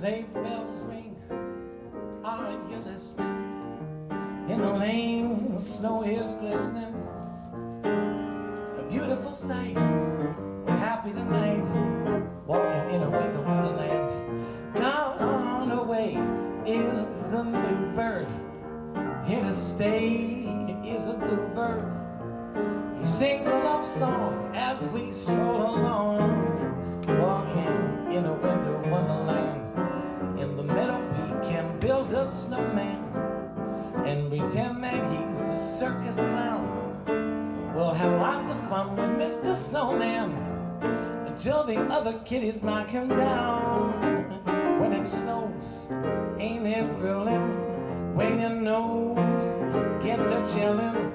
sleigh bells ring, are you listening? In the lane, snow is glistening. A beautiful sight, we're happy tonight, walking in a winter wonderland. Gone away is the new bird, here to stay is a bluebird. He sings a love song as we stroll along, walking in a winter wonderland. In the meadow we can build a snowman and pretend that he's a circus clown. We'll have lots of fun with Mr. Snowman until the other kiddies knock him down. When it snows, ain't it thrilling? When your nose gets a chillin',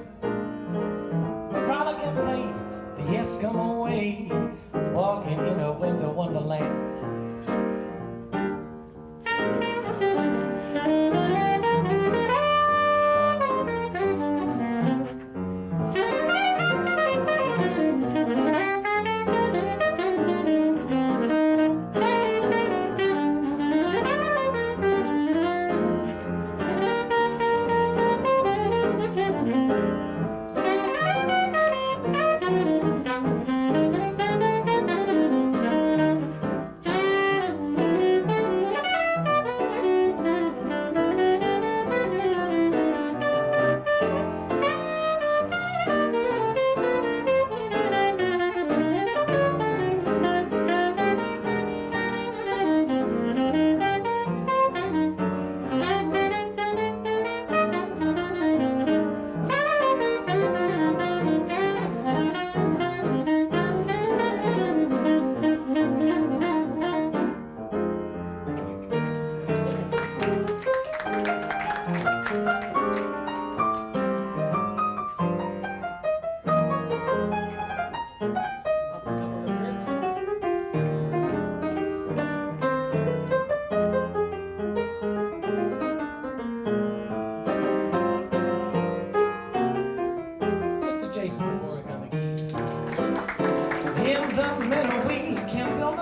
frolic and play the Eskimo way, walking in a winter wonderland.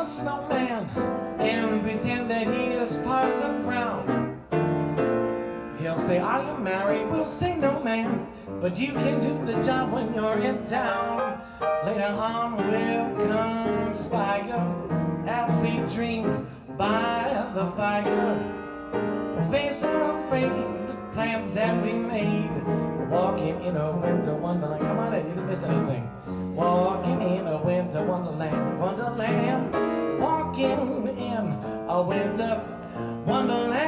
Snowman and pretend that he is Parson Brown. He'll say, are you married? We'll say no, man, but you can do the job when you're in town. Later on we'll conspire as we dream by the fire. We'll face unafraid the plans that we made, walking in a winter wonderland. Come on in, you didn't miss anything. Walking in a winter wonderland, wonderland. Walking in a winter wonderland.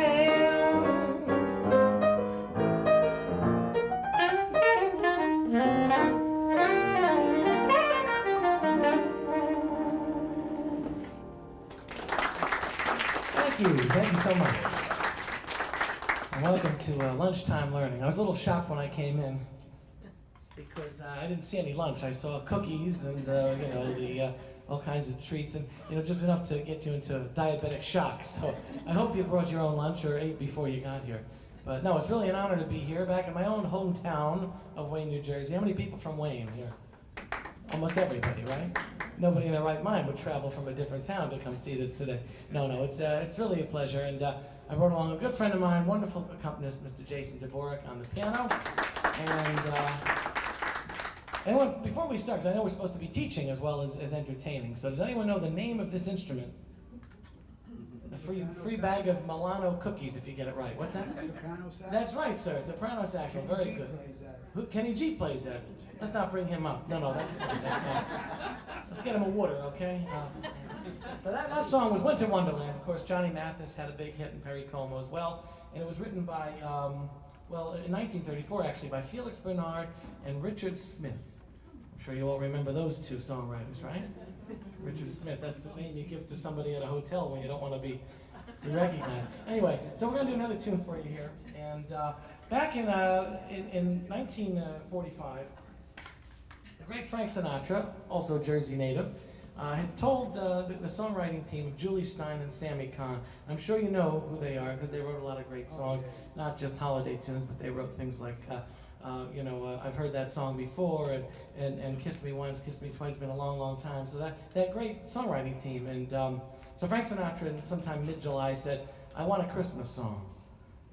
Thank you so much. And welcome to Lunchtime Learning. I was a little shocked when I came in because I didn't see any lunch. I saw cookies and all kinds of treats, and just enough to get you into diabetic shock. So I hope you brought your own lunch or ate before you got here. But no, it's really an honor to be here, back in my own hometown of Wayne, New Jersey. How many people from Wayne here? Almost everybody, right? Nobody in their right mind would travel from a different town to come see this today. No, it's really a pleasure, and I brought along a good friend of mine, wonderful accompanist, Mr. Jason Dvorak on the piano, and before we start, because I know we're supposed to be teaching as well as entertaining, so does anyone know the name of this instrument? The free bag of Milano cookies, if you get it right. What's that? Soprano sax? That's right, sir. Soprano saxophone. Very good. Kenny G plays that. Let's not bring him up. No, that's fine. Let's get him a water, okay? So that song was Winter Wonderland. Of course, Johnny Mathis had a big hit in Perry Como as well, and it was written by, in 1934 actually, by Felix Bernard and Richard Smith. I'm sure you all remember those two songwriters, right? Richard Smith, that's the name you give to somebody at a hotel when you don't want to be recognized. Anyway, so we're going to do another tune for you here. And back in 1945, the great Frank Sinatra, also a Jersey native, had told the songwriting team of Julie Stein and Sammy Cahn. I'm sure you know who they are because they wrote a lot of great songs, not just holiday tunes, but they wrote things like I've heard that song before, and Kiss Me Once, Kiss Me Twice, been a long, long time. So that great songwriting team, and So Frank Sinatra, in sometime mid-July, said, "I want a Christmas song."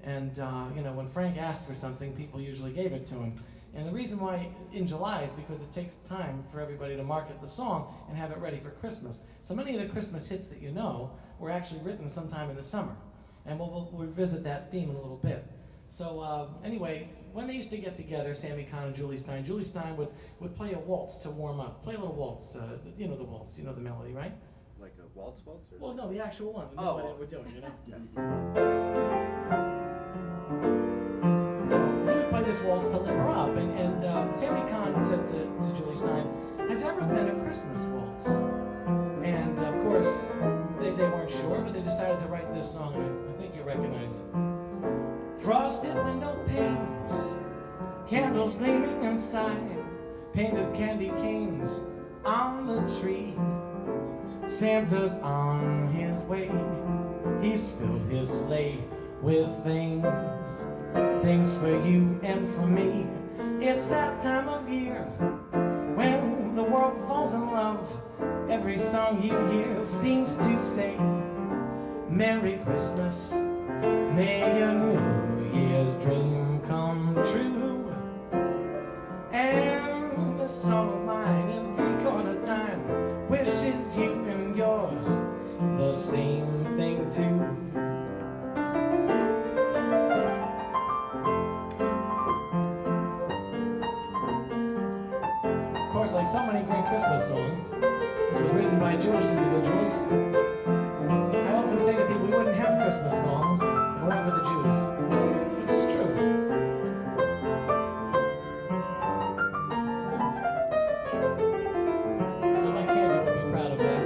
And when Frank asked for something, people usually gave it to him. And the reason why in July is because it takes time for everybody to market the song and have it ready for Christmas. So many of the Christmas hits that you know were actually written sometime in the summer. And we'll revisit that theme in a little bit. So anyway, when they used to get together, Sammy Cahn and Julie Stein would play a waltz to warm up. Play a little waltz, the waltz, you know the melody, right? Like a waltz? Or well, no, the actual one, the melody that we're doing, you know? So he would play this waltz to limber up, and Sammy Cahn said to Julie Stein, "Has there ever been a Christmas waltz?" And of course, they weren't sure, but they decided to write this song, and I think you recognize it. Frosted window panes, candles gleaming inside, painted candy canes on the tree. Santa's on his way, he's filled his sleigh with things for you and for me. It's that time of year when the world falls in love. Every song you hear seems to say, "Merry Christmas, may your New Year's dream come true." And this song of mine in 3/4 time wishes you and yours the same thing too. Of course, like so many great Christmas songs, this was written by Jewish individuals. I often say to people, we wouldn't have Christmas songs if it weren't for the Jews, which is true. And then my candy would be proud of that.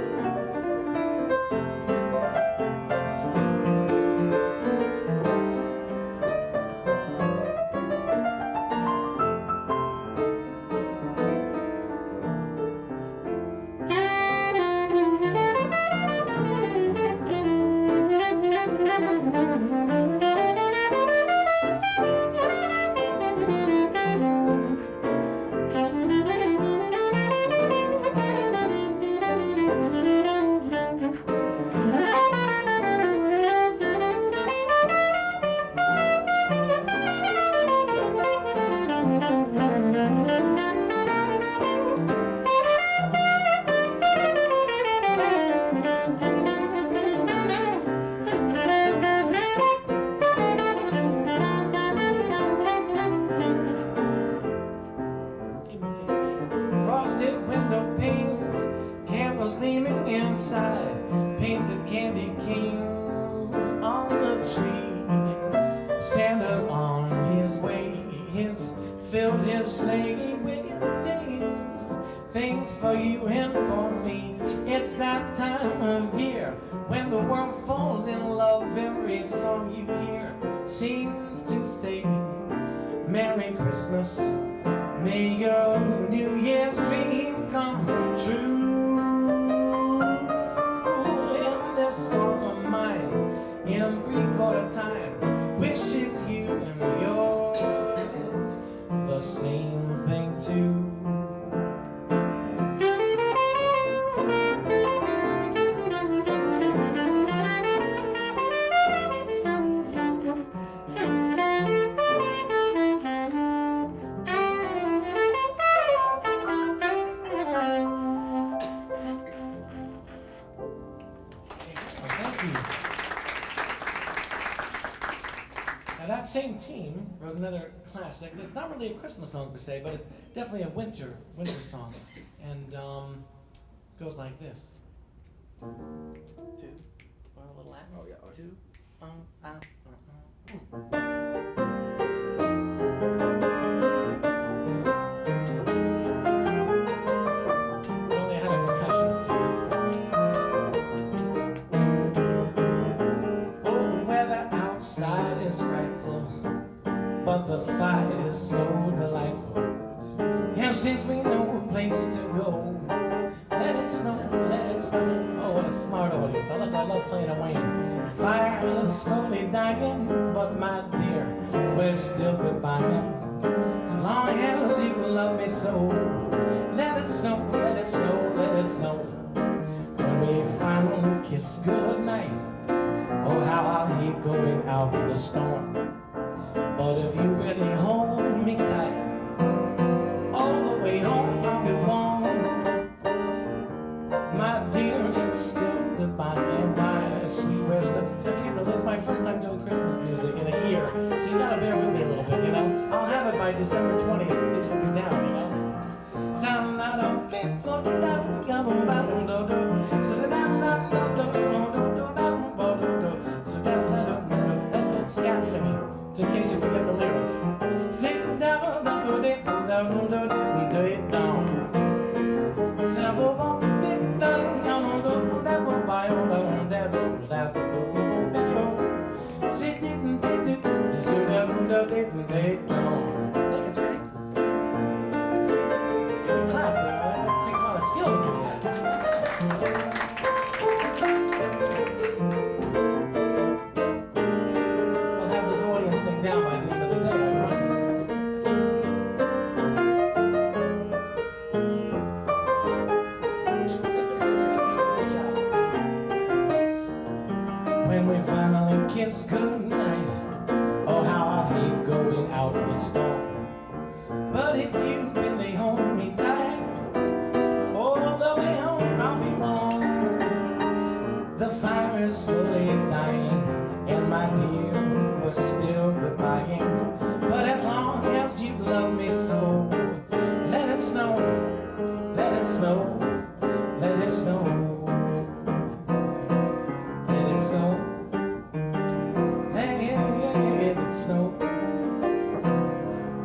Frosted window panes, candles gleaming inside, painted candy canes on the tree. Santa's on his way, he's filled his sleigh with things for you and for me. It's that time of year when the world falls in love. Every song you hear seems to say, "Merry Christmas, may your New Year's dream come true." And this song of mine in 3/4 time wishes you and yours the same thing too. Now that same team wrote another classic. It's not really a Christmas song per se, but it's definitely a winter song, and goes like this. 2, or a little act. Oh yeah. 2, We only had a percussionist here. Oh, weather outside is frightful, but the fight is so delightful. And since we know a place to go, let it snow, let it snow. Oh, what a smart audience. That's why I love playing a Wayne. Fire is slowly dying, but my dear, we're still goodbying. Long as you love me so, let it snow, let it snow, let it snow. When we finally kiss goodnight. Oh, how I hate going out in the storm. But if you really hold me tight, all the way home I'll be warm. My dear, it's still goodbye and my sweet. Where's the? It's my first time doing Christmas music in a year, so you gotta bear with me a little bit, you know. I'll have it by December 20th. These will be down, you know. Let's go scat singing, so in case you forget the lyrics. Sing down, down, down, down, down, down, down. When we finally kiss goodnight, oh how I hate going out in the storm. But if you really hold me tight, all the way home I'll be warm. The fire is slowly dying, and my dear, we're still goodbying. But as long as you love me so, let it snow, let it snow, let it snow. Let it snow, let it snow,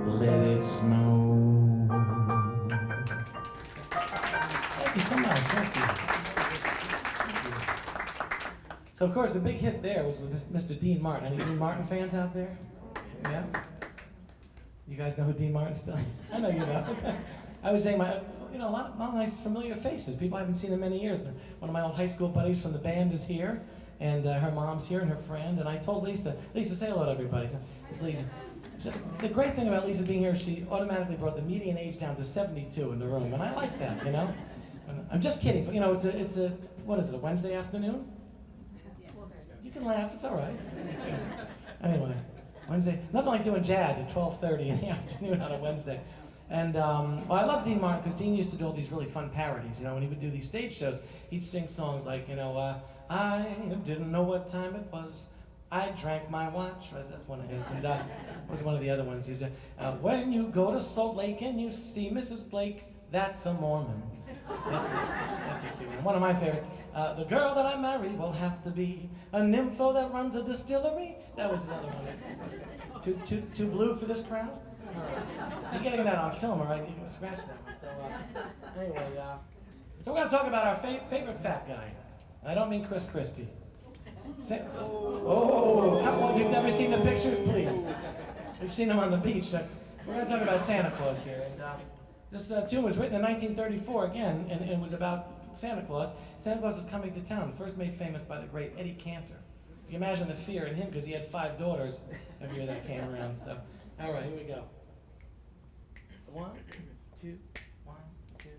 let it snow. Thank you so much, thank you. So of course the big hit there was with Mr. Dean Martin. Any Dean Martin fans out there? Yeah? You guys know who Dean Martin still is? I know you know. I was saying, a lot of nice familiar faces. People I haven't seen in many years. One of my old high school buddies from the band is here, and her mom's here, and her friend. And I told Lisa, say hello to everybody. It's Lisa. The great thing about Lisa being here, she automatically brought the median age down to 72 in the room, and I like that, you know. I'm just kidding. You know, it's a what is it? A Wednesday afternoon? You can laugh. It's all right. Anyway, Wednesday. Nothing like doing jazz at 12:30 in the afternoon on a Wednesday. And well, I love Dean Martin because Dean used to do all these really fun parodies. You know, when he would do these stage shows, he'd sing songs like, you know, I didn't know what time it was. I drank my watch. Right, that's one of his. And what was one of the other ones? He said, when you go to Salt Lake and you see Mrs. Blake, that's a Mormon. That's a cute one. One of my favorites. The girl that I marry will have to be a nympho that runs a distillery. That was another one. Too blue for this crowd? You're getting that on film, all right? You can scratch that one. So anyway, so we're going to talk about our favorite fat guy. I don't mean Chris Christie. Come on, you've never seen the pictures? Please. We've seen him on the beach. We're going to talk about Santa Claus here. And this tune was written in 1934 again, and it was about Santa Claus. Santa Claus is coming to town, first made famous by the great Eddie Cantor. You can imagine the fear in him because he had 5 daughters every year that came around. So, all right, here we go. 1, 2, 1, 2.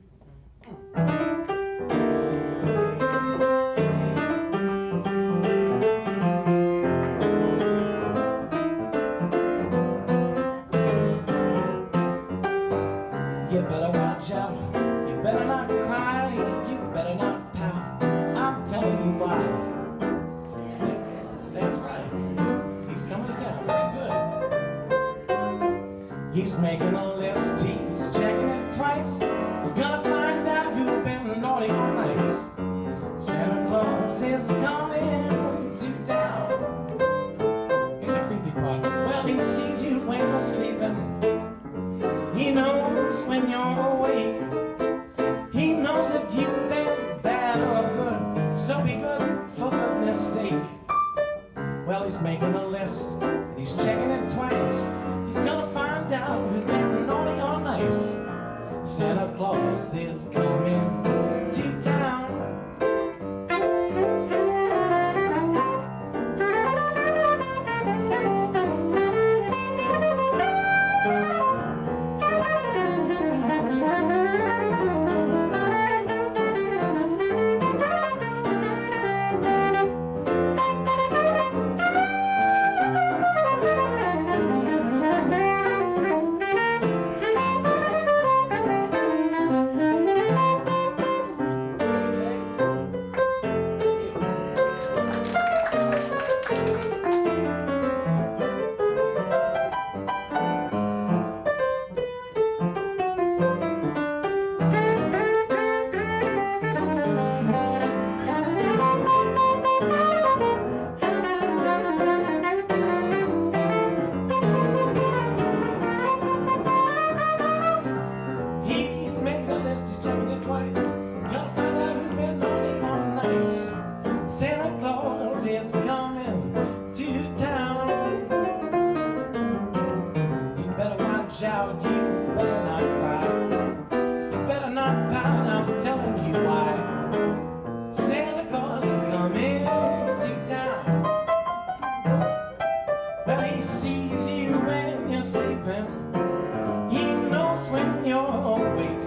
You better watch out. You better not cry. You better not pout. I'm telling you why. That's right. He's coming to town. Very good. He's making a list. He's checking it twice. He's gonna find out who's been naughty or nice. Santa Claus is coming to town. Here's the creepy part. Well, he sees you when you're sleeping. He knows when you're awake. He knows if you've been bad or good. So be good for goodness sake. Well, he's making a list and he's checking it twice. He's gonna find out who's been naughty or nice. Santa Claus is coming to town. watch out, you better not cry. You better not pout, I'm telling you why. Santa Claus is coming to town. Well, he sees you when you're sleeping. He knows when you're awake.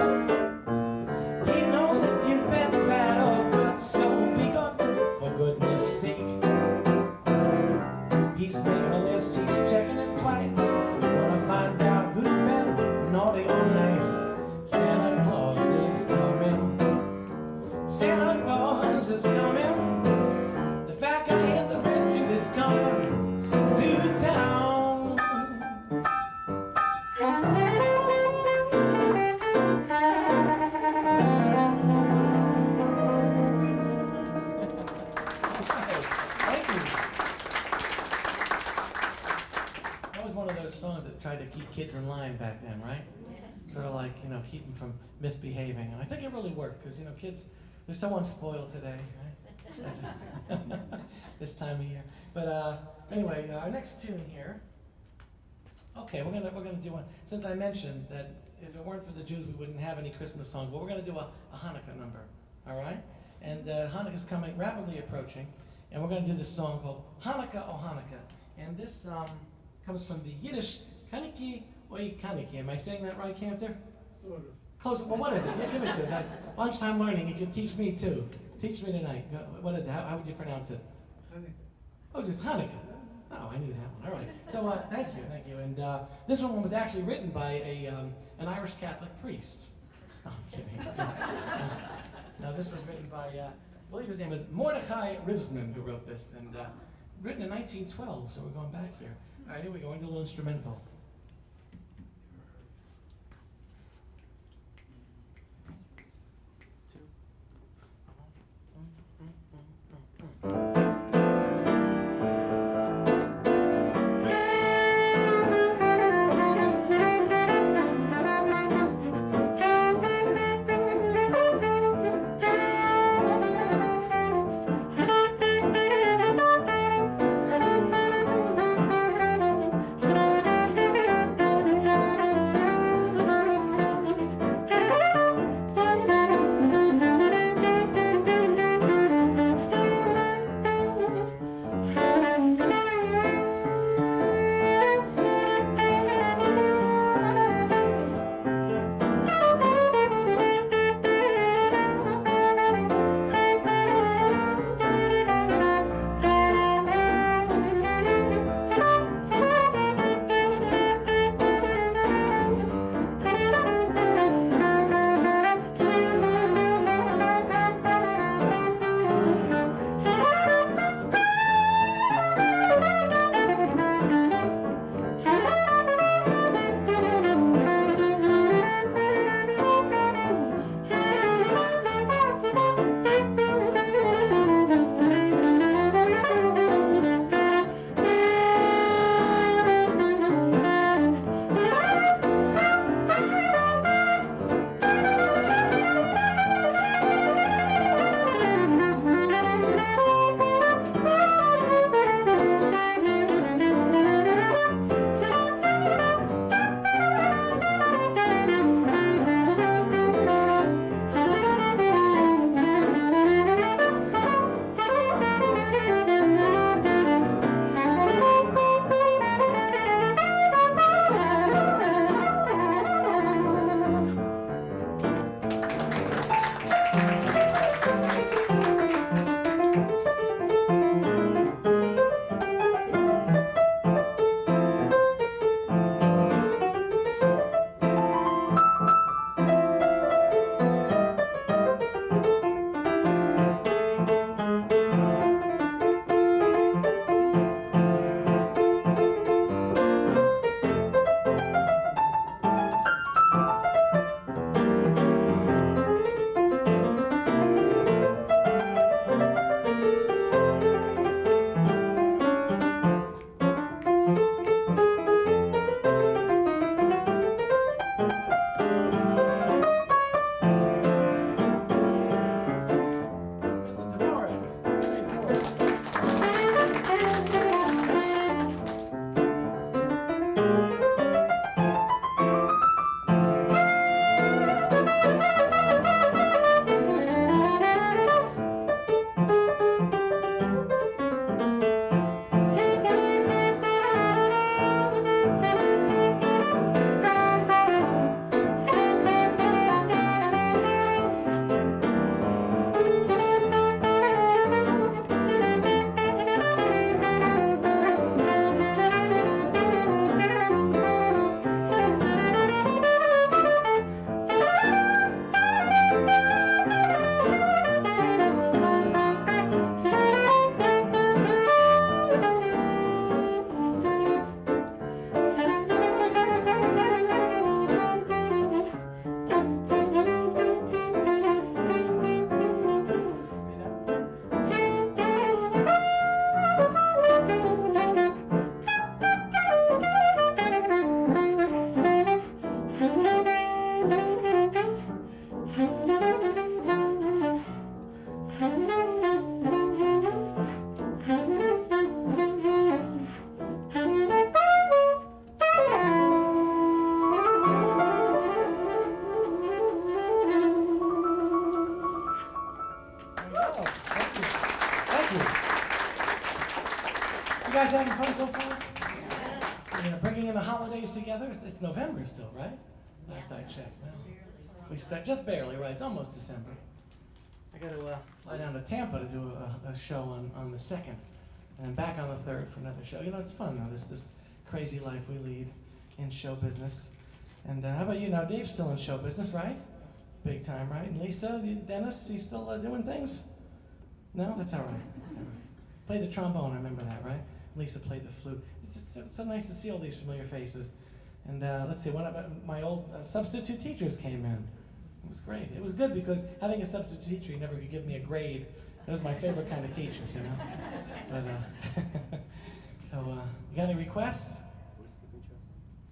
He knows if you've been bad or good, so be good, for goodness sake. He's making a list, he's checking it twice. He's gonna find out who's been naughty or nice. Santa Claus is coming. Santa Claus is coming. The fat guy in the red suit is coming to town. Thank you. That was one of those songs that tried to keep kids in line back then, right? Sort of like, keep them from misbehaving. And I think it really worked because, kids, they're so unspoiled today, right? This time of year. But anyway, our next tune here. Okay, we're gonna do one. Since I mentioned that if it weren't for the Jews, we wouldn't have any Christmas songs. But we're gonna do a Hanukkah number, all right? And Hanukkah's coming, rapidly approaching, and we're gonna do this song called Hanukkah, O Hanukkah. And this comes from the Yiddish Kaniki Oi Kaniki. Am I saying that right, Cantor? Sort of. Close. Well, what is it? Yeah, give it to us. Lunchtime learning. You can teach me too. Teach me tonight. What is it? How would you pronounce it? Hanukkah. Oh, just Hanukkah. Oh, I knew that one. All right. So thank you. And this one was actually written by an Irish Catholic priest. No, I'm kidding. No, this was written by, I believe his name is Mordechai Rivsman, who wrote this, and written in 1912. So we're going back here. All right, here we go into a little instrumental. guys having fun so far? Yeah, bringing in the holidays together. It's November still, right? Last I checked. No. We start just barely, right? It's almost December. I got to fly down to Tampa to do a show on the 2nd, and then back on the 3rd for another show. You know, it's fun though. This crazy life we lead in show business. And how about you now? Dave's still in show business, right? Big time, right? And Lisa, Dennis, he's still doing things? No, that's all right. That's all right. Played the trombone, I remember that, right? Lisa played the flute. It's so nice to see all these familiar faces. And let's see, one of my old substitute teachers came in. It was great. It was good because having a substitute teacher, he never could give me a grade. That was my favorite kind of teachers, you know? But, so, you got any requests? We're skipping Chester.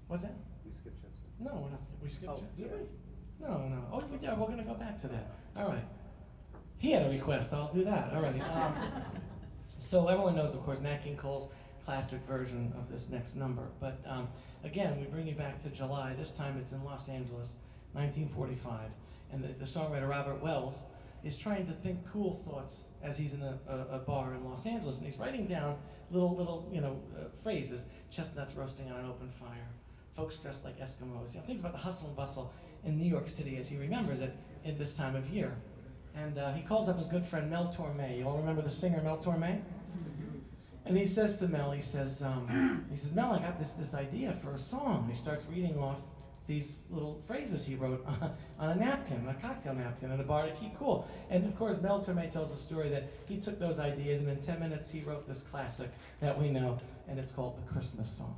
What's that? We skipped Chester. No, we're not. We skipped Chester. Yeah. Did we? No. Oh, yeah, we're going to go back to that. All right. He had a request, I'll do that. All right. So everyone knows, of course, Nat King Cole's classic version of this next number. But again, we bring you back to July. This time it's in Los Angeles, 1945. And the songwriter Robert Wells is trying to think cool thoughts as he's in a bar in Los Angeles. And he's writing down little phrases. Chestnuts roasting on an open fire. Folks dressed like Eskimos. Things about the hustle and bustle in New York City as he remembers it in this time of year. And he calls up his good friend Mel Torme. You all remember the singer Mel Torme? And he says to Mel, he says, Mel, I got this idea for a song. And he starts reading off these little phrases he wrote on a napkin, a cocktail napkin, in a bar to keep cool. And of course, Mel Torme tells a story that he took those ideas and in 10 minutes he wrote this classic that we know, and it's called The Christmas Song.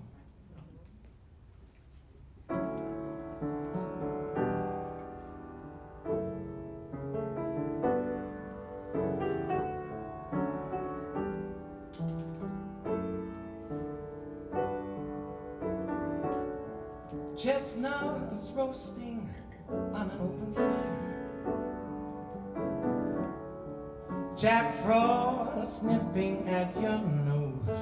Chestnuts roasting on an open fire, Jack Frost nipping at your nose,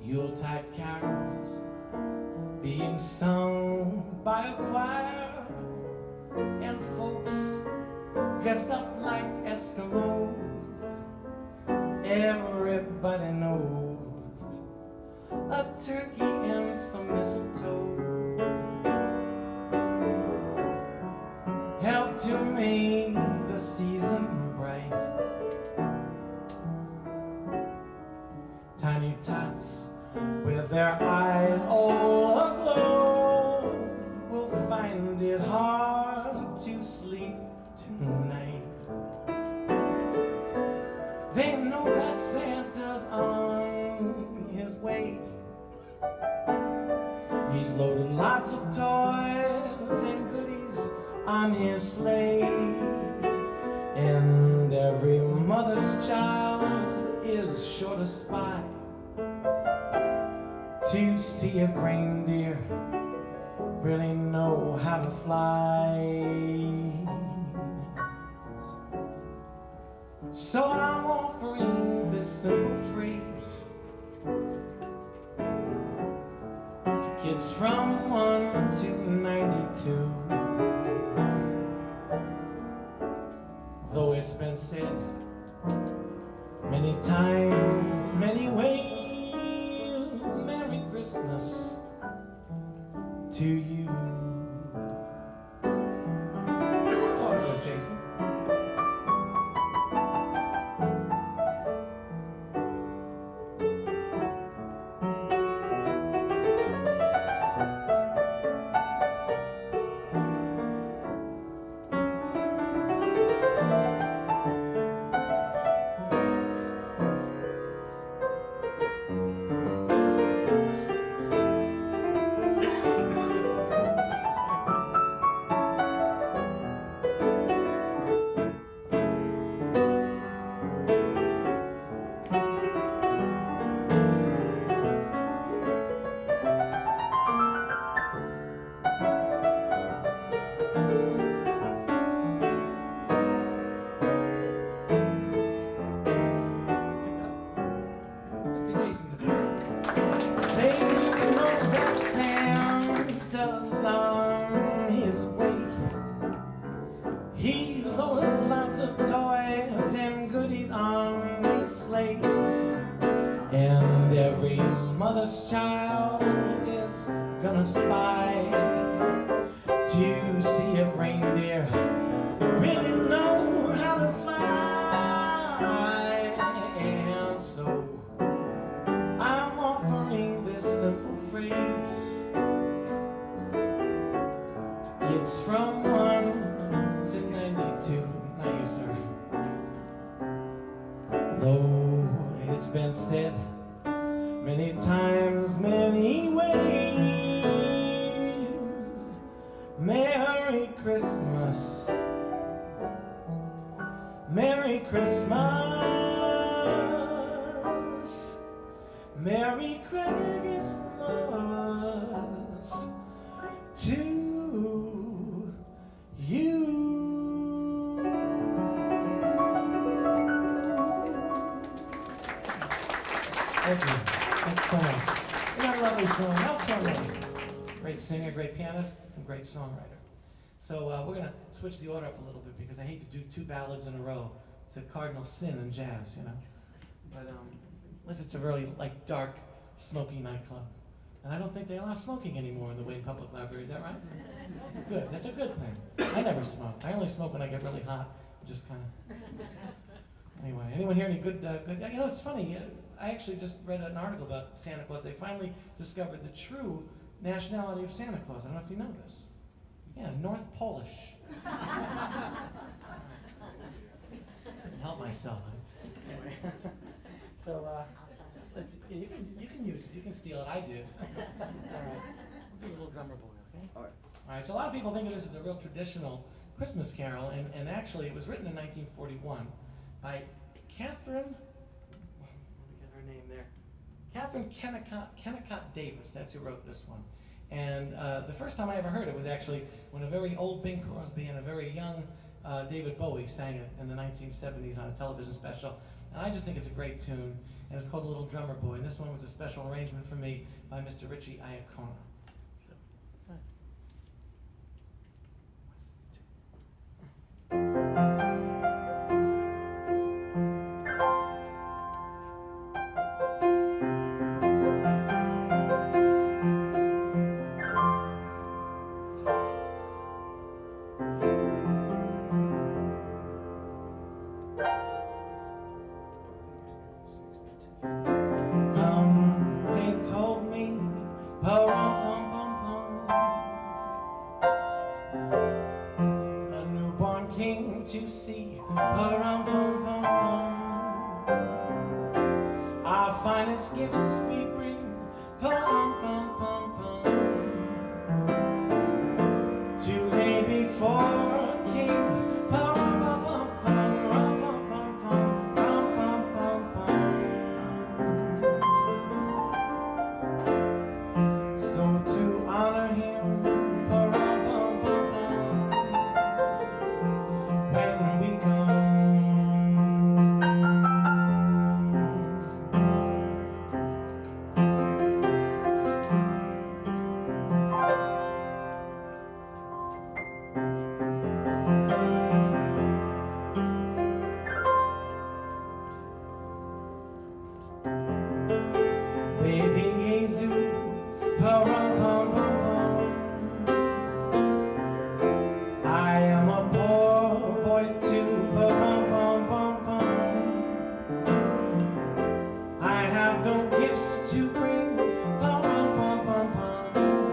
Yuletide carols being sung by a choir, and folks dressed up like Eskimos. Everybody knows a turkey and some mistletoe help to make the season bright. Tiny tots with their eyes all aglow will find it hard to sleep tonight. They know that Santa's on his way. He's loaded lots of toys and goodies on his sleigh, and every mother's child is sure to spy to see if reindeer really know how to fly. So I'm offering this simple phrase to kids from 1 to 92. Though it's been said many times, many ways, Merry Christmas to you. Talk to us, Jason. gonna spy to see if reindeer really know how to fly. And so I'm offering this simple phrase to kids from 1 to 92. Not you, sir. Though it's been said many times, many ways, Merry Christmas, Merry Christmas, Merry Christmas to you. Thank you. Thanks so much. We got a lovely song. How Tony? Great singer, great pianist, and great songwriter. So we're going to switch the order up a little bit because I hate to do 2 ballads in a row. It's a cardinal sin in jazz, you know. But unless it's a really dark, smoky nightclub. And I don't think they allow smoking anymore in the Wayne Public Library. Is that right? That's good. That's a good thing. I never smoke. I only smoke when I get really hot. Just kind of. Anyway, anyone hear any good? You know, it's funny. I actually just read an article about Santa Claus. They finally discovered the true nationality of Santa Claus. I don't know if you know this. Yeah, North Polish. Couldn't help myself. Anyway, so let's. You can use it. You can steal it. I did. All right. We'll do a little drummer boy, okay? All right. All right. So a lot of people think of this as a real traditional Christmas carol, and actually it was written in 1941 by Catherine. Let me get her name there. Catherine Kennicott Davis. That's who wrote this one. And the first time I ever heard it was actually when a very old Bing Crosby and a very young David Bowie sang it in the 1970s on a television special. And I just think it's a great tune, and it's called A Little Drummer Boy. And this one was a special arrangement for me by Mr. Richie Iacona. So, to see pa-rum-pum-pum-pum. Our finest gifts we bring pa-rum-pum-pum-pum to lay before a king pa-rum-pum-pum-pum, rum-pum-pum-pum, rum-pum-pum-pum. So to honor him Baby Jesus, pa-rum-pum-pum-pum. I am a poor boy too, pa-rum-pum-pum-pum. I have no gifts to bring, pa-rum-pum-pum-pum.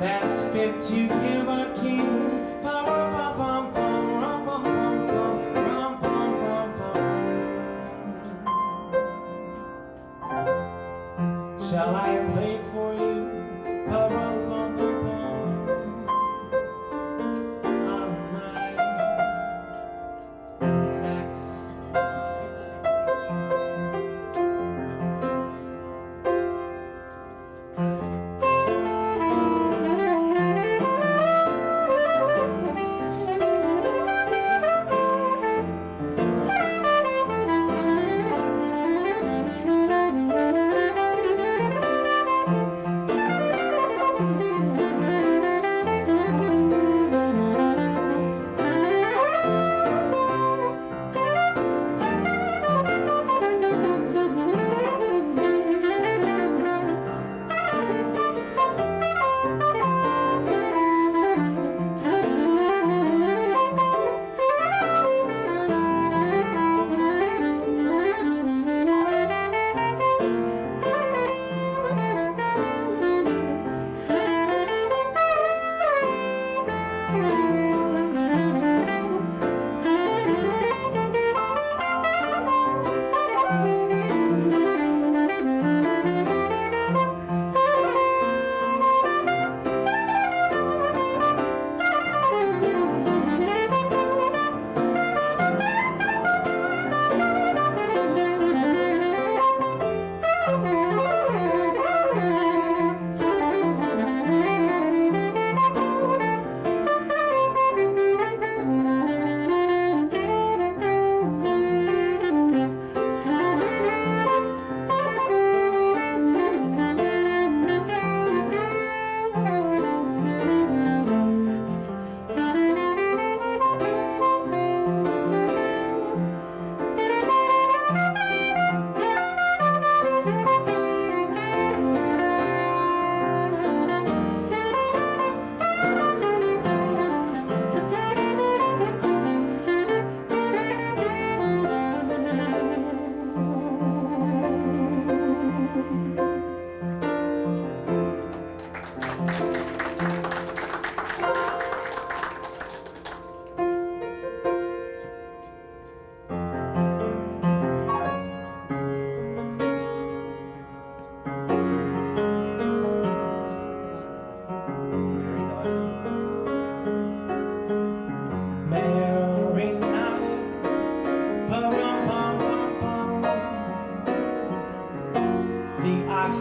That's fit to give a king, pa-rum-pum-pum-pum, rum-pum-pum-pum, rum-pum-pum-pum. Shall I play for you? Pa-rum-pum-pum-pum. On my sax.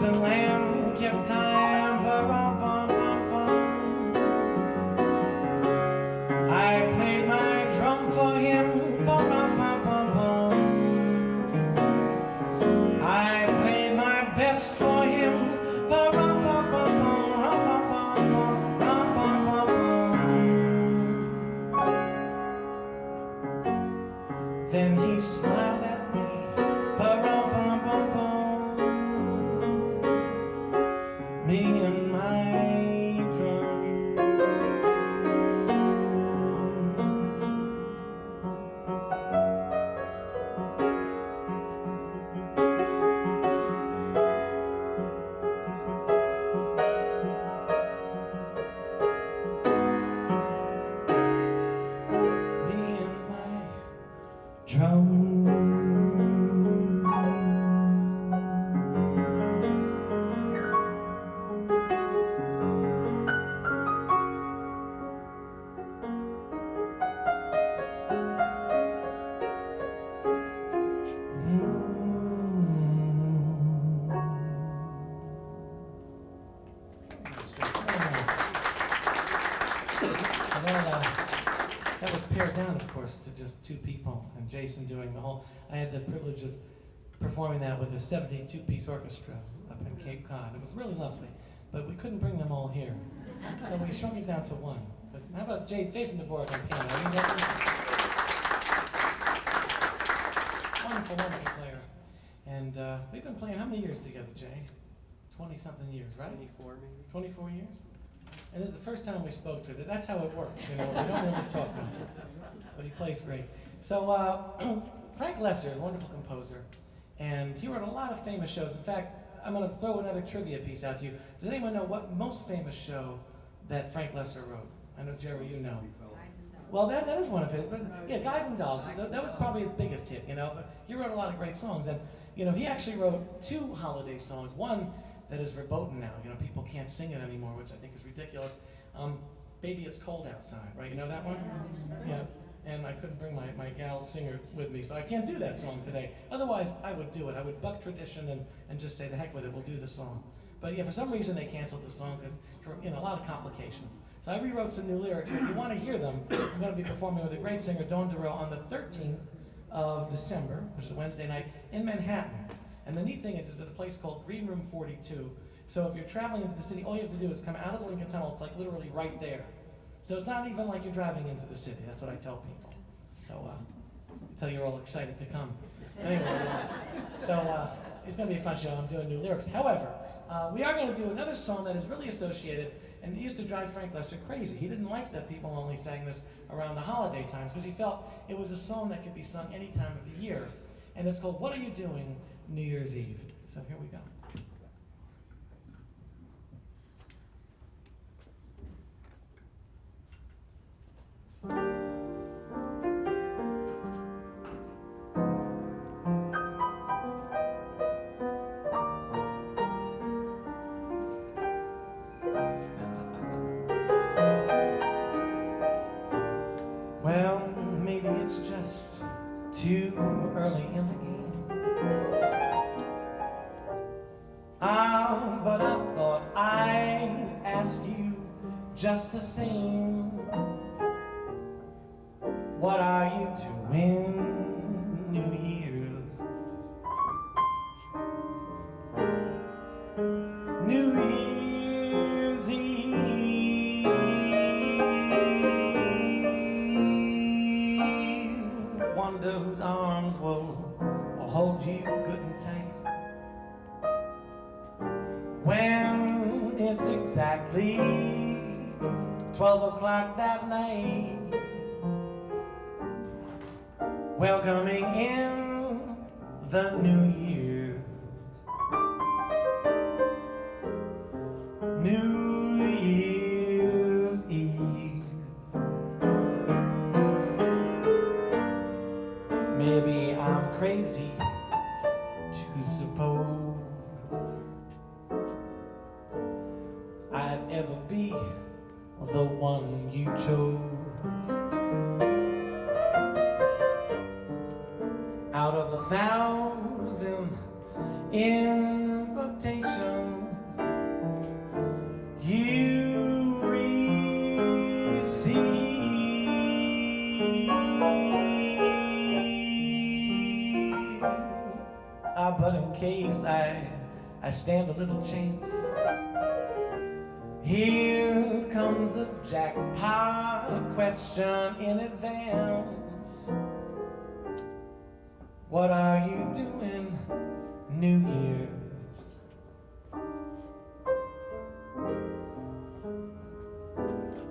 ox and lamb kept time. I played my drum for him. I played my best for him. Then he smiled at me. Me and my drum. That was pared down, of course, to just two people, and Jason doing the whole. I had the privilege of performing that with a 72-piece orchestra up in Cape Cod. It was really lovely, but we couldn't bring them all here, so we shrunk it down to one. But how about Jason DeBorg on piano? Wonderful, wonderful player. And we've been playing how many years together, Jay? 20-something years, right? 24 maybe. 24 years? And this is the first time we spoke to it. That's how it works, you know. We don't really talk about it, but he plays great. So Frank Lesser, a wonderful composer, and he wrote a lot of famous shows. In fact, I'm going to throw another trivia piece out to you. Does anyone know what most famous show that Frank Lesser wrote? I know, Jerry, you know. Well, that is one of his, but yeah, Guys and Dolls, that was probably his biggest hit, you know, but he wrote a lot of great songs, and, you know, he actually wrote 2 holiday songs. One that is verboten now, you know, people can't sing it anymore, which I think is ridiculous. Baby, It's Cold Outside, right? You know that one? Yeah, and I couldn't bring my gal singer with me, so I can't do that song today. Otherwise, I would do it. I would buck tradition and just say, the heck with it, we'll do the song. But yeah, for some reason they canceled the song because for, you know, a lot of complications. So I rewrote some new lyrics. If you want to hear them, I'm going to be performing with a great singer, Dawn Durrell, on the 13th of December, which is a Wednesday night, in Manhattan. And the neat thing is, it's at a place called Green Room 42. So if you're traveling into the city, all you have to do is come out of the Lincoln Tunnel. It's like literally right there. So it's not even like you're driving into the city. That's what I tell people. So I tell you you're all excited to come. Anyway, so it's going to be a fun show. I'm doing new lyrics. However, we are going to do another song that is really associated, and it used to drive Frank Lesser crazy. He didn't like that people only sang this around the holiday times because he felt it was a song that could be sung any time of the year. And it's called What Are You Doing New Year's Eve? So here we go. Well, maybe it's just too early in the game. But I thought I'd ask you just the same. What are you doing New Year's? New Year's Eve. Wonder whose arms will hold you good and tight when it's exactly 12 o'clock that night, welcoming in the New Year's. New Year's Eve. Maybe I'm crazy to suppose I'd ever be the one you chose. Out of 1,000 invitations, in case I stand a little chance. Here comes the jackpot question in advance. What are you doing New Year's?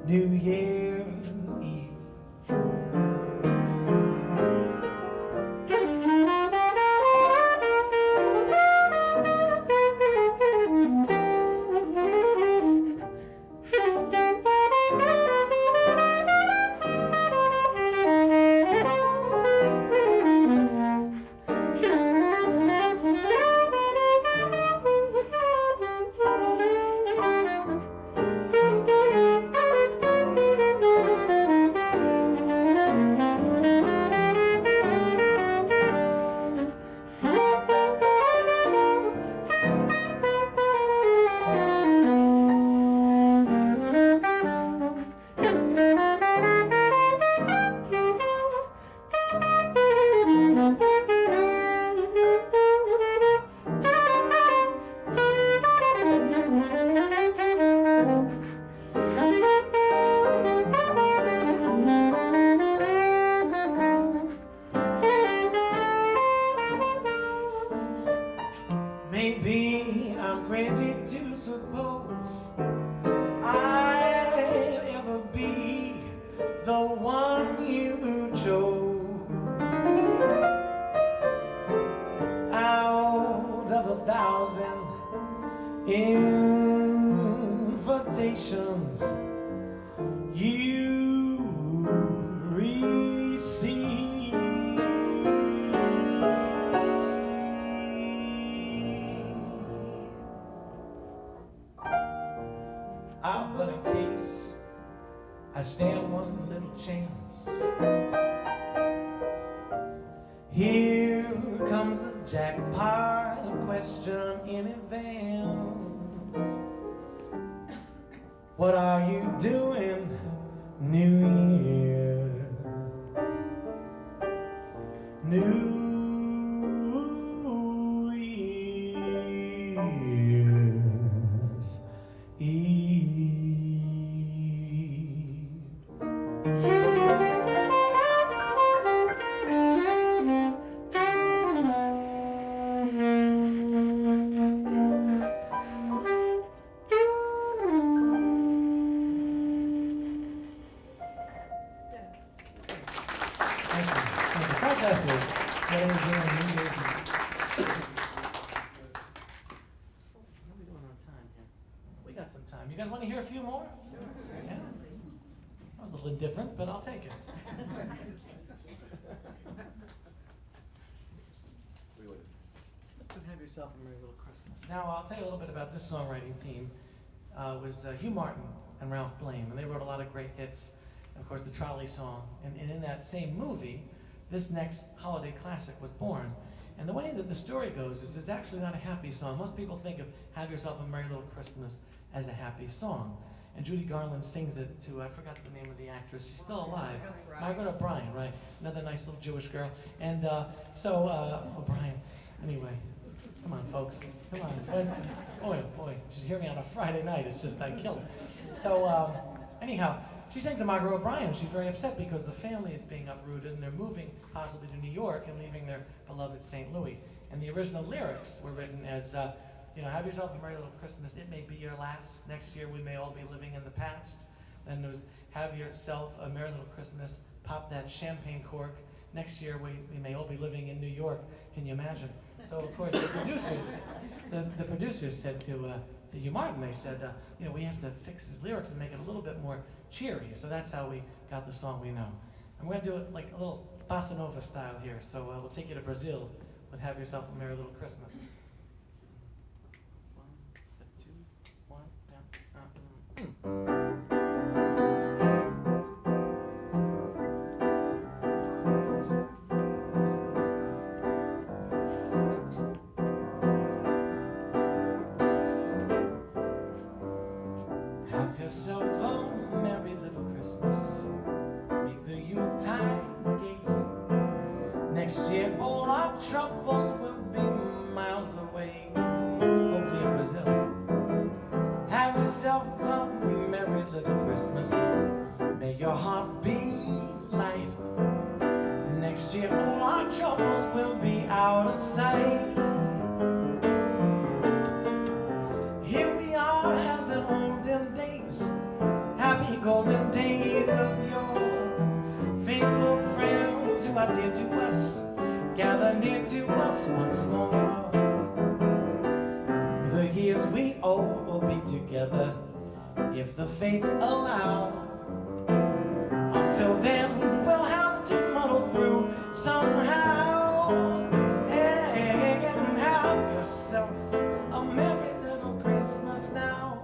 New Year's Eve. Maybe I'm crazy to suppose I'll ever be the one you chose. Out of 1,000 invitations you receive, but in case I stand one little chance, here comes the jackpot question in advance. What are you doing New Year's? New Year's Eve. God bless you. What are we doing New Year's Eve? What are we doing on time here? We got some time. You guys want to hear a few more? Yeah. That was a little indifferent, but I'll take it. Let's go have yourself a Merry Little Christmas. Now, I'll tell you a little bit about this songwriting team. It was Hugh Martin and Ralph Blame, and they wrote a lot of great hits. And of course, the Trolley Song. And in that same movie, this next holiday classic was born. And the way that the story goes is it's actually not a happy song. Most people think of Have Yourself a Merry Little Christmas as a happy song. And Judy Garland sings it to, I forgot the name of the actress, she's still alive. Margaret O'Brien, right? Another nice little Jewish girl. And O'Brien, anyway, come on folks, come on, it's Wednesday. Boy, you should hear me on a Friday night, it's just, I kill it. So anyhow, she sings to Margaret O'Brien. She's very upset because the family is being uprooted and they're moving possibly to New York and leaving their beloved St. Louis. And the original lyrics were written as, have yourself a Merry Little Christmas. It may be your last. Next year we may all be living in the past. Then there was, have yourself a Merry Little Christmas. Pop that champagne cork. Next year we may all be living in New York. Can you imagine? So of course the producers said to Hugh Martin, they said, we have to fix his lyrics and make it a little bit more cheery. So that's how we got the song we know. And we're going to do it like a little bossa nova style here. So we'll take you to Brazil with Have Yourself a Merry Little Christmas. 1, 2, 1, Have yourself a merry little Christmas. Make the Yuletide gay. Next year all our troubles will be miles yourself a merry little Christmas. May your heart be light. Next year all our troubles will be out of sight. Here we are as in olden days, happy golden days of yore. Faithful friends who are dear to us, gather near to us once more. Through the years we all will be together, if the fates allow. Until then we'll have to muddle through somehow. And have yourself a merry little Christmas now.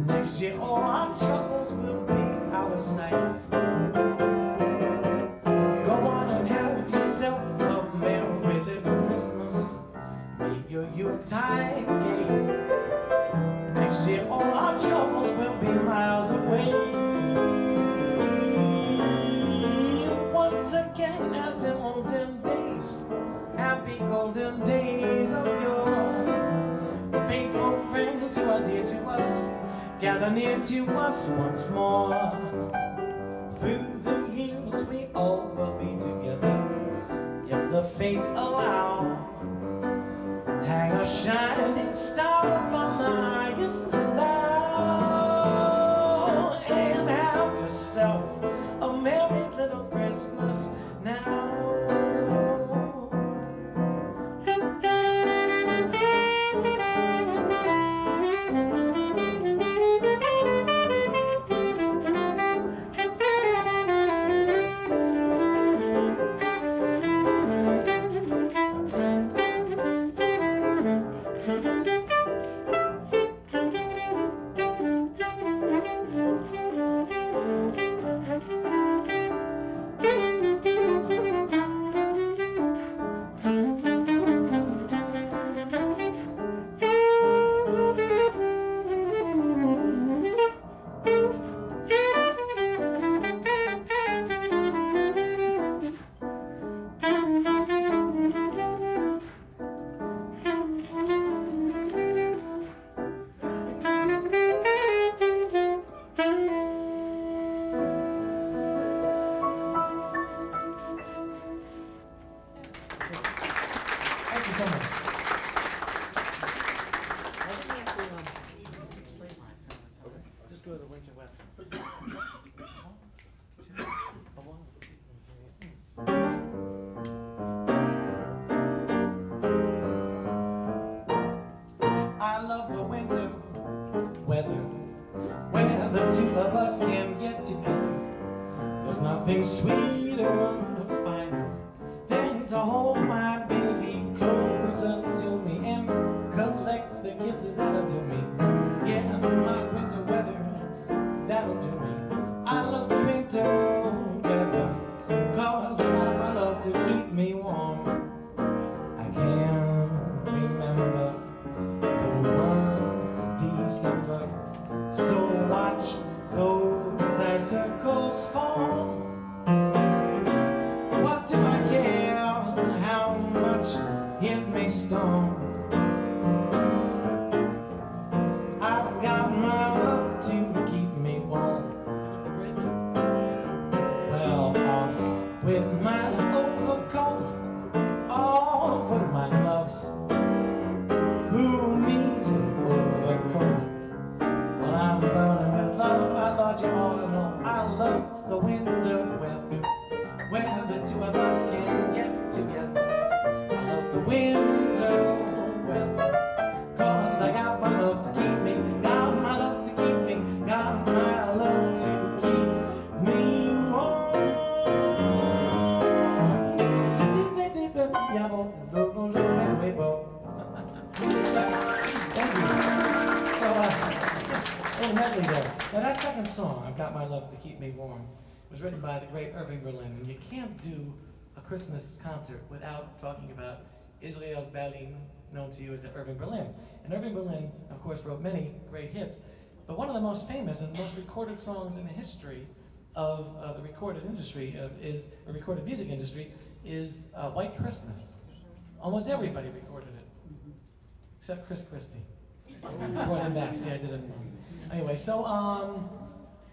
Next year all our troubles will be out of sight. Go on and have yourself a merry little Christmas. Make your Yuletide gay. Next year all our troubles will be miles away. Once again as in olden days, happy golden days of yore. Faithful friends who are dear to us, gather near to us once more. Through the years we all will be together, if the fates allow. Hang a shining star upon the highest bough, and have yourself a merry little Christmas now. Thank you so much. Just go to the winter web. 1, 2, 1, 3. of us can get together, there's nothing sweeter or finer than to hold my baby closer to me and collect the kisses that'll do me. Yeah, my winter weather, that'll do me. I love the winter weather, 'cause I got my love to keep me warm. I can't remember the worst December, so watch those icicles fall. What do I care how much it may storm? I've got my love to keep me warm. Well, off with my overcoat, off with my gloves. Who needs an overcoat? Well, I'm burning with love. I thought you ought to know I love the winter weather, where the two of us can get together. I love the winter weather, 'cause I got my love to keep me, got my love to keep me, got my love to keep me warm. Thank you. So, little medley there. Now that second song, I've Got My Love to Keep Me Warm, was written by the great Irving Berlin, and you can't do a Christmas concert without talking about Israel Berlin, known to you as Irving Berlin. And Irving Berlin, of course, wrote many great hits, but one of the most famous and most recorded songs in the history of the recorded industry the recorded music industry is White Christmas. Almost everybody recorded it, except Chris Christie. Brought him back. See, I did it. Anyway, so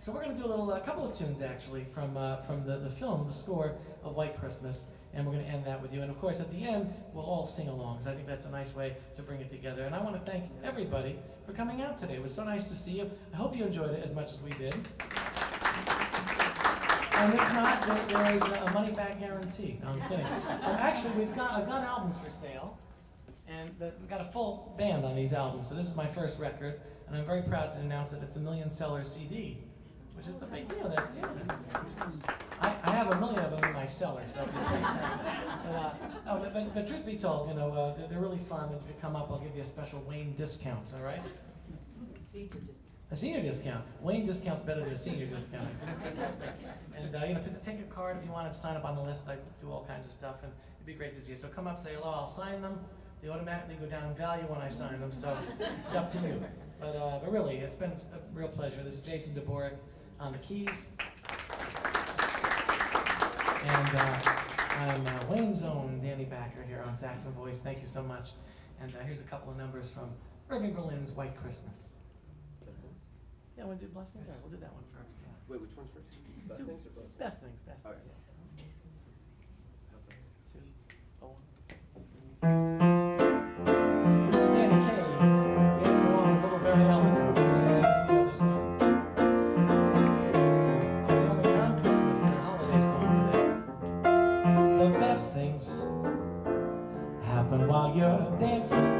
we're going to do a couple of tunes actually from the film, the score of White Christmas, and we're going to end that with you. And of course, at the end, we'll all sing along, because I think that's a nice way to bring it together. And I want to thank everybody for coming out today. It was so nice to see you. I hope you enjoyed it as much as we did. And if not, there is a money-back guarantee. No, I'm kidding. Actually, we've got gun albums for sale. And we've got a full band on these albums, so this is my first record, and I'm very proud to announce that it's a million-seller CD, which is a big deal. That's it. I have 1 million of them in my cellar, so it'd be but truth be told, you know, they're really fun. And if you come up, I'll give you a special Wayne discount. All right? A senior discount. Wayne discount's better than a senior discount. And you know, take a card if you want to sign up on the list. I do all kinds of stuff, and it'd be great to see you. So come up, say hello. I'll sign them. They automatically go down in value when I sign them, so it's up to you. But really, it's been a real pleasure. This is Jason DeBoric on the keys. And I'm Wayne's own Danny Bacher here on sax and voice. Thank you so much. And here's a couple of numbers from Irving Berlin's White Christmas. Blessings? Yeah, we'll do blessings? All right, we'll do that one first. Yeah. Wait, which one's first? Blessings or blessings? Best things, best All right. things. Help us. 2, 1. Mr. Danny Kaye danced along with Little Very Ellen. This tune, you know this one. The only non-Christmas holiday song today. The best things happen while you're dancing.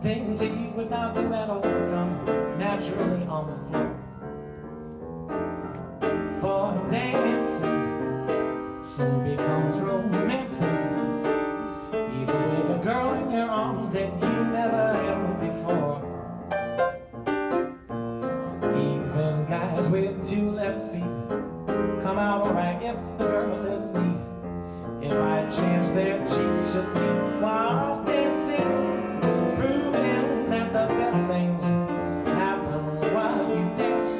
Things that you would not do at all come naturally on the floor. For dancing soon becomes romancing, even with a girl in your arms that you never held before. Even guys with 2 left feet come out alright if the girl is neat. If by chance their cheeks should meet while dancing, proving that the best things happen while you dance.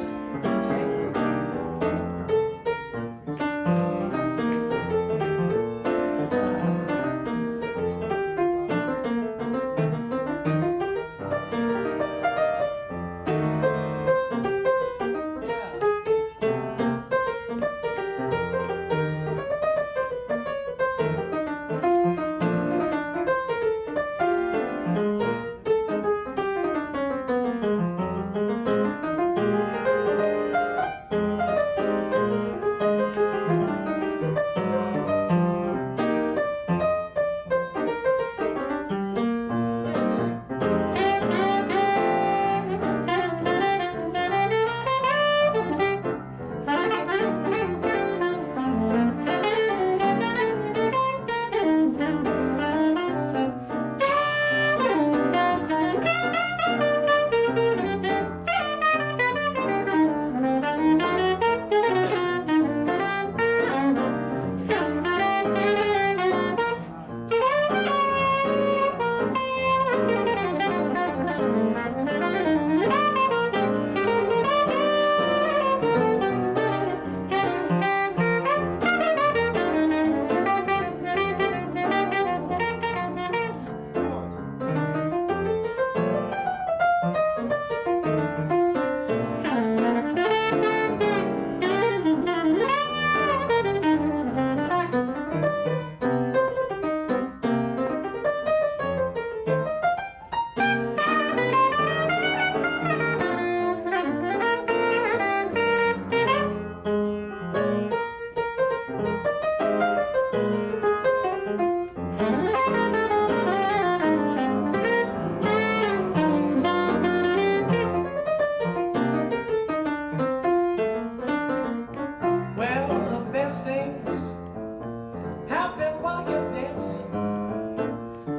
things happen while you're dancing.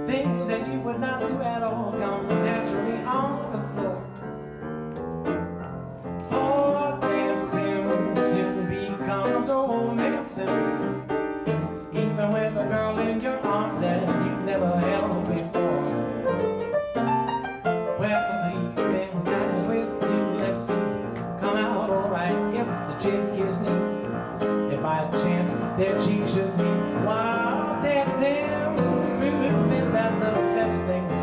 Things that you would not do at all come naturally on the floor. For dancing soon becomes romancing, even with a girl in your arms that you've never held before. Well, even guys with 2 left feet come out alright if the chick is neat. If by chance their cheeks should meet while dancing, proving that the best things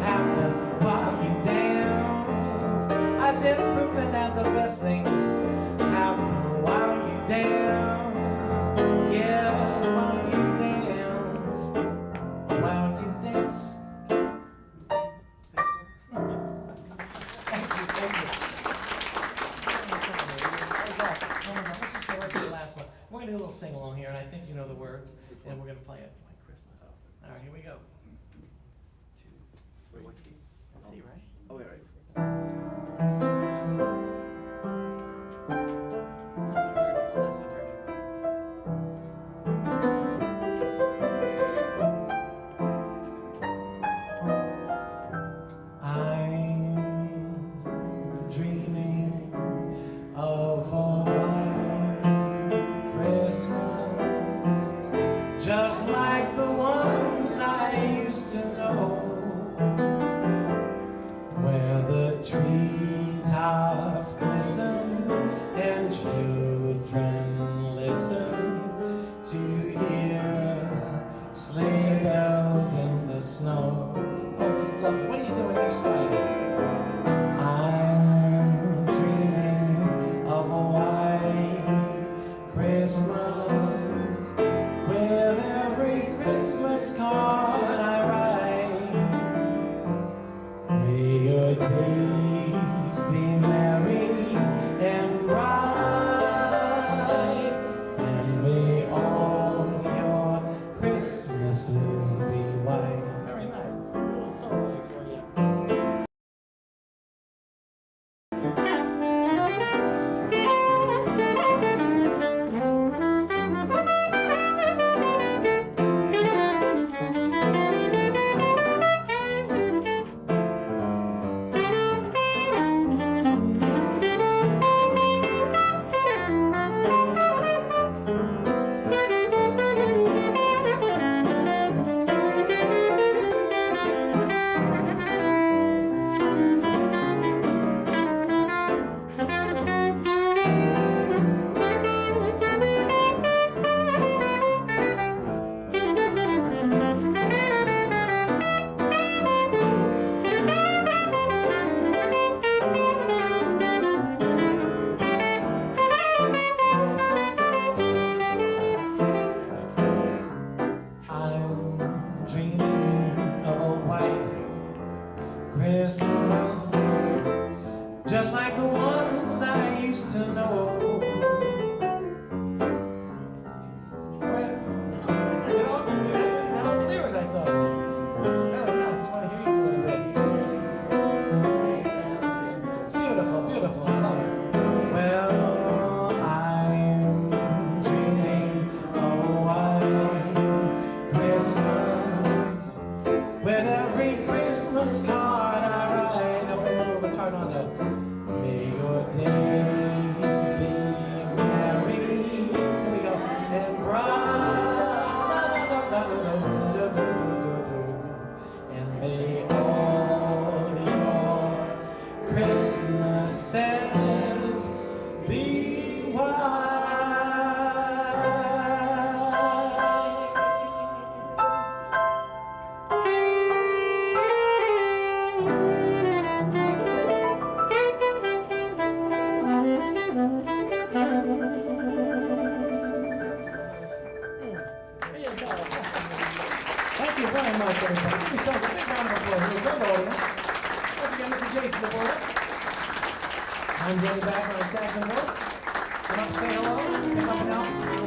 happen while you dance. I said proving that the best things happen while you dance. Yeah, while you dance. While you dance. Thank you, thank you. Let's just go right to the last one. We're gonna do a little sing along here, and I think you know the words, and we're gonna play it like Christmas. All right, here we go. 2, 3. Let's see, right? Oh, wait, right. I'm dreaming of a white Christmas, just like the ones I used to know, where the treetops glisten and children listen to hear sleigh bells in the snow. Oh, this is lovely. What are you doing next Friday? I'm dreaming of a white Christmas, with every Christmas card I write. May your days be merry and bright, and may all your Christmases be white. Very nice. A little solo for you. I'm dreaming of a white Christmas, just like the ones I used to know. You know the lyrics, I thought. Very nice. I want to hear you for a little bit. Beautiful, beautiful. I love it. Well, I'm dreaming of a white Christmas, with every Christmas card I write. Now we're going to return on that. May your days be merry. Here we go. And bright. And may all your Christmases be white. Thank you very much, everybody. Give yourselves a big round of applause. It was a great audience. Once again, Mr. Jason DeBorda. I'm Danny Bacher on sax and bass. Come up and say hello. Come up now.